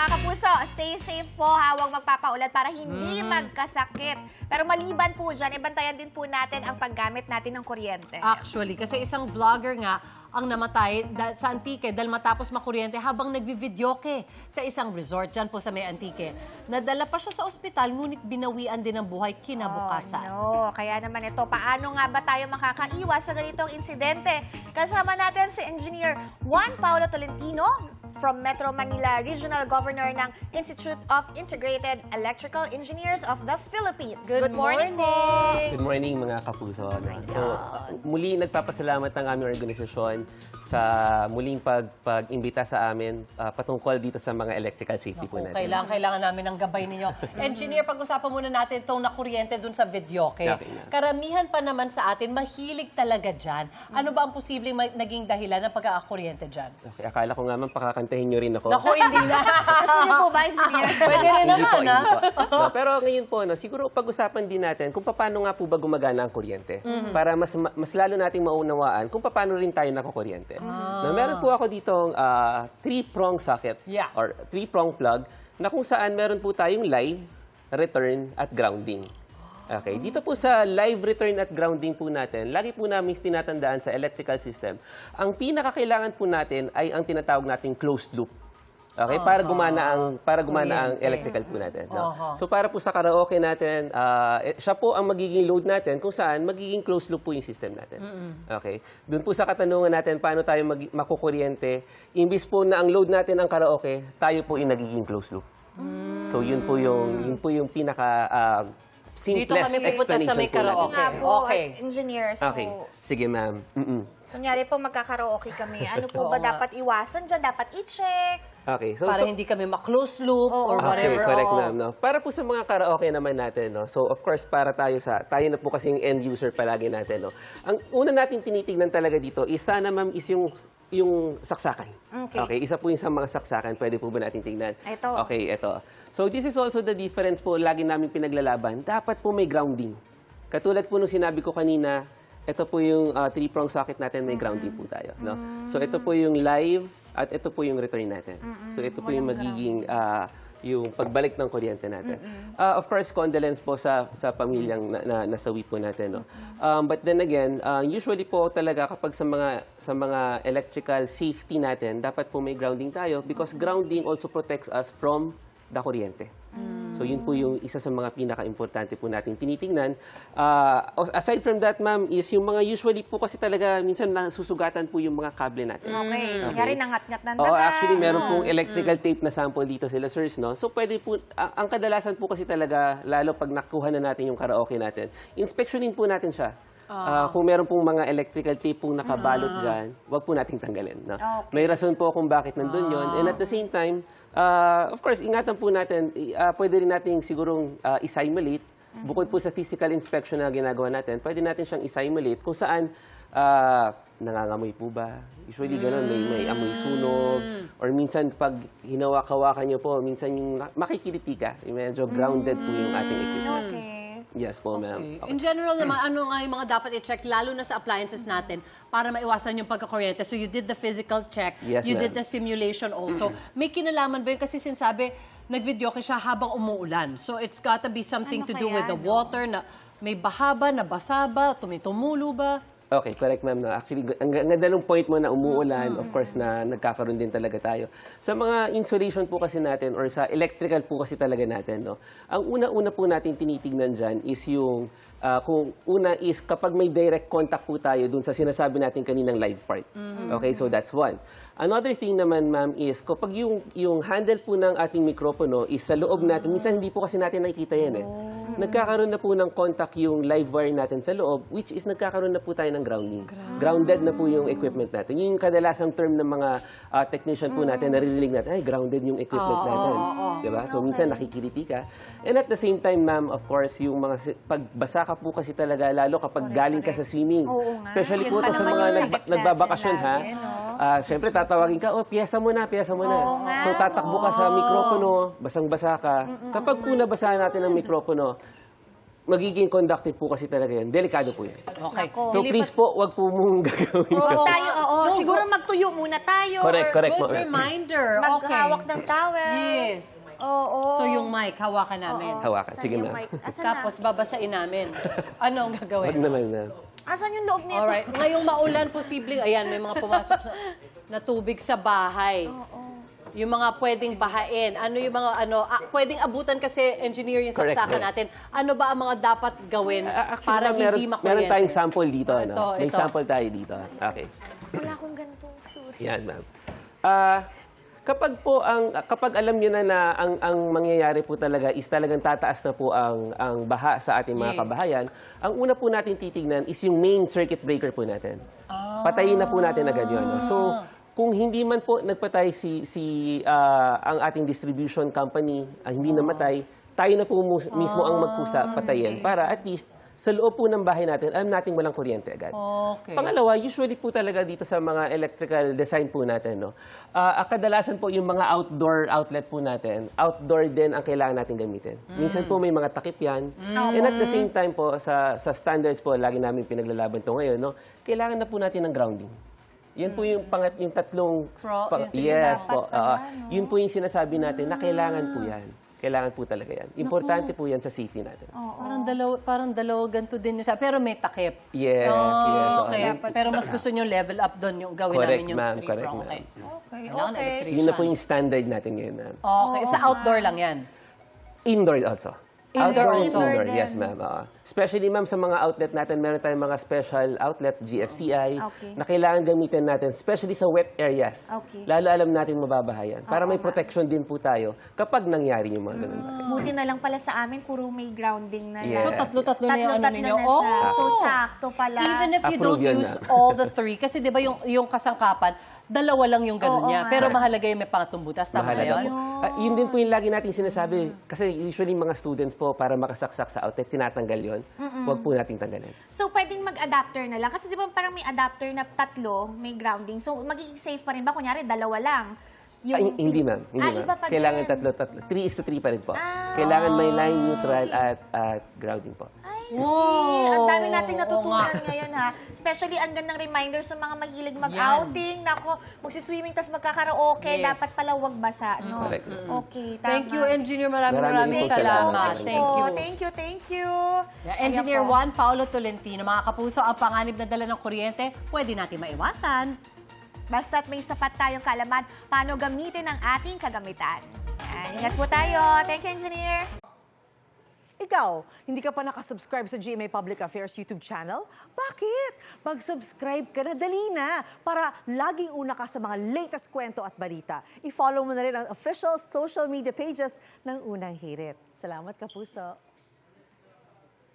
Mga kapuso, stay safe po ha, huwag magpapaulan para hindi magkasakit. Pero maliban po dyan, ibantayan din po natin ang paggamit natin ng kuryente. Actually, kasi isang vlogger nga ang namatay sa Antique dahil matapos makuryente habang nagbi-videoke sa isang resort dyan po sa may Antique. Nadala pa siya sa ospital, ngunit binawian din ng buhay kinabukasan. Oh, no. Kaya naman ito, paano nga ba tayo makakaiwas sa ganitong insidente? Kasama natin si Engineer Juan Paulo Tolentino from Metro Manila, Regional Governor ng Institute of Integrated Electrical Engineers of the Philippines. Good morning po! Good morning mga kapuso. So, muli nagpapasalamat ng aming organisasyon sa muling pag-imbita sa amin patungkol dito sa mga electrical safety po natin. Kailangan namin ng gabay ninyo. Engineer, pag-usapan muna natin itong nakuryente dun sa videoke. Okay. Karamihan pa naman sa atin, mahilig talaga dyan. Ano ba ang posibleng naging dahilan ng pagkakakuryente dyan? Okay, akala ko nga man pakakantahin nyo rin ako. Naku, hindi na. Gusto niyo po ba, Engineer? Pwede rin Hindi po, naman, ha? hindi po. No, pero ngayon po, siguro pag-usapan din natin kung paano nga po ba gumagana ang kuryente. Para mas lalo nating maunawaan kung paano rin tayo nakukuryente. No, meron po ako ditong three-prong socket or three-prong plug na kung saan meron po tayong live, return, at grounding. Okay, dito po sa live return at grounding po natin, lagi po namin tinatandaan sa electrical system, ang pinakakailangan po natin ay ang tinatawag nating closed loop. Okay, para gumana ang electrical po natin. No? So para po sa karaoke natin, siya po ang magiging load natin kung saan magiging closed loop po yung system natin. Okay, doon po sa katanungan natin paano tayo makukuryente, imbis po na ang load natin ang karaoke, tayo po yung nagiging closed loop. So yun po yung pinaka simplest Dito kami pupunta sa may karaoke. Okay. Engineer, so... Okay. Sige, ma'am. Kunyari po magkakaraoke kami, ano po ba dapat iwasan dyan? Dapat i-check? Okay. Para hindi kami ma-close loop or whatever. Okay, correct, ma'am. No? Para po sa mga karaoke naman natin, no? So, of course, tayo na po kasing end user palagi natin, no? Ang una natin tinitignan talaga dito is sana, ma'am, is yung saksakan. Okay, isa po yung sa mga saksakan. Pwede po ba natin tingnan? Ito. Okay, ito. So, this is also the difference po, lagi namin pinaglalaban. Dapat po may grounding. Katulad po nung sinabi ko kanina, ito po yung three-prong socket natin, may grounding po tayo. No? So, ito po yung live at ito po yung return natin. So, ito po yung magiging yung pagbalik ng kuryente natin. Of course, condolence po sa pamilyang nasawi po natin. No? But then again, usually po talaga kapag sa mga electrical safety natin, dapat po may grounding tayo because grounding also protects us from the kuryente. So yun po yung isa sa mga pinaka-importante po natin tinitingnan. Aside from that, ma'am, is yung mga usually po kasi talaga minsan nasusugatan po yung mga kable natin. Okay. Kunyari, nangat-ngat ng daga. Actually, meron pong electrical tape na sample dito sila, sirs, no? So pwede po, ang kadalasan po kasi talaga, lalo pag nakuha na natin yung karaoke natin, inspeksyonin po natin siya. Kung meron pong mga electrical tape pong nakabalot dyan, wag po nating tanggalin. No? May rason po kung bakit nandun yun. And at the same time, of course, ingatan po natin, pwede rin natin sigurong isimulate. Bukod po sa physical inspection na ginagawa natin, pwede natin siyang isimulate kung saan nangangamoy po ba? Usually gano'n, may amoy sunog. Or minsan pag hinawak-hawakan nyo po, minsan yung makikiliti ka, medyo grounded po yung ating equipment. Okay. Yes po, ma'am. Okay. In general naman, ano nga yung mga dapat i-check, lalo na sa appliances natin, para maiwasan yung pagkakuryente? So you did the physical check, Yes, you ma'am. did the simulation also. May kinalaman ba yun? Kasi sinasabi, nag-video ka siya habang umuulan. So it's gotta be something to do with the water, na may baha ba, nabasa ba, tumitumulo ba? Okay, correct, ma'am. No? Actually, ang ganda ng point mo na umuulan, of course, na nagkakaroon din talaga tayo. Sa mga insulation po kasi natin or sa electrical po kasi talaga natin, no? Ang una-una po natin tinitignan dyan is yung, kung una is kapag may direct contact po tayo dun sa sinasabi natin kaninang live part. Okay, so that's one. Another thing naman, ma'am, is kapag yung handle po ng ating mikropono is sa loob natin, minsan hindi po kasi natin nakikita yan eh. Nagkakaroon na po ng contact yung live wire natin sa loob, which is nagkakaroon na po tayo ng grounding. Grounded na po yung equipment natin. Yung kadalasang term ng mga technician po natin, naririnig natin, ay, grounded yung equipment natin. Diba? So, minsan nakikiliti ka. And at the same time, ma'am, of course, yung mga pagbasa ka po kasi talaga, lalo kapag galing ka sa swimming. Especially po ito sa mga nagbabakasyon, ha? Siyempre, tatawagin ka, piyesa mo na, piyesa mo na. So, tatakbo ka sa mikropono, basang-basa ka. Kapag po nabasa natin ang mikropono, magiging conductive po kasi talaga yan. Delikado po yan. Okay. Nako. So please po, wag po mong gagawin Huwag ko. tayo, oo. Siguro magtuyo muna tayo. Correct, or correct. Good reminder. Okay. Maghawak ng towel. Yes. Oo. So yung mic, hawakan namin. Oo. Hawakan. Saan Sige, yung ma'am. mic? Asan Tapos babasain namin. Ano ang Wag gagawin? naman na. na? Asan yung loob nito? Alright. Ngayong maulan, posibleng, ayan, may mga pumasok na tubig sa bahay. Oo. Yung mga pwedeng bahain. Ano yung mga, pwedeng abutan kasi, engineer, yung Correct, saksakan correct. natin. Ano ba ang mga dapat gawin Actually, para ma'am, hindi meron makuryente? tayong sample dito. Ito, No? May ito. sample tayo dito. Okay. Wala akong ganito. Sorry. Yan, ma'am. Kapag alam niyo na ang mangyayari po talaga is talagang tataas na po ang baha sa ating mga Yes. kabahayan, ang una po natin titignan is yung main circuit breaker po natin. Patayin na po natin agad yun. No? So, kung hindi man po nagpatay ang ating distribution company, hindi namatay, tayo na po mismo ang magkusa patayin para at least sa loob po ng bahay natin, alam natin walang kuryente agad. Okay. Pangalawa, usually po talaga dito sa mga electrical design po natin, no? Kadalasan po yung mga outdoor outlet po natin, outdoor din ang kailangan natin gamitin. Minsan po may mga takip yan. And at the same time po, sa standards po, lagi namin pinaglalaban to ngayon, no? Kailangan na po natin ng grounding. Yan po yung yung tatlong... yes po. Yun po yung sinasabi natin na kailangan po yan. Kailangan po talaga yan. Importante po yan sa safety natin. Parang dalawa ganito din yung pero may takip. Yes, yes. Okay. Pero mas gusto nyo level up doon yung gawin Correct, namin yung ma'am. three Correct, prong. ma'am. Okay, Kailangan okay. electrician. Yun na po yung standard natin ngayon, ma'am. Okay. Sa outdoor lang yan. Indoor also. Indoor and also. indoor, din. yes ma'am. Especially ma'am sa mga outlet natin, meron tayong mga special outlets, GFCI, Okay. na kailangan gamitin natin, especially sa wet areas. Okay. Lalo alam natin mababahayan. Para may protection din po tayo kapag nangyari yung mga ganun bagay. Buti na lang pala sa amin, puro may grounding na Yes. lang. So, tatlo-tatlo na yung ano Tatlo-tatlo ninyo. na siya. So, sakto pala. Even if you Approve don't yan use na. all the three, kasi di ba yung kasangkapan, dalawa lang yung ganun Oo niya. nga. Pero mahalaga yung may pangatumbutas. Tama ba Mahalaga yun? po. Yun din po yung lagi natin sinasabi. Kasi usually mga students po, para makasaksak sa outlet, tinatanggal yun. Huwag po nating tanggalin. So, pwedeng mag-adapter na lang. Kasi di ba parang may adapter na tatlo, may grounding. So, magiging safe pa rin ba? Kunyari, dalawa lang. Hindi ma'am. Hindi ma'am. Iba pa Kailangan din. tatlo. 3:3 pa rin po. Kailangan may line, neutral, at grounding po. Ay, Wow. see. Ang dami nating natutunan Oo nga. ngayon, ha? Especially, ang gandang reminder sa mga mahilig mag-outing. Nako, magsiswimming, tas magkakaraoke. Yes. Dapat pala wag basa, no? Correct. Okay, tama. Thank you, Engineer. Maraming Maraming Thank you so salamat. much Thank po. you. Thank you. Yeah, Ayan Engineer po. Juan Paulo Tolentino, mga kapuso, ang panganib na dala ng kuryente, pwede natin maiwasan. Basta't may sapat tayong kaalaman paano gamitin ang ating kagamitan. Yan. Ingat po tayo. Thank you, Engineer. Ikaw, hindi ka pa nakasubscribe sa GMA Public Affairs YouTube channel? Bakit? Mag-subscribe ka na, dali na, para laging una ka sa mga latest kwento at balita. I-follow mo na rin ang official social media pages ng Unang Hirit. Salamat, Kapuso.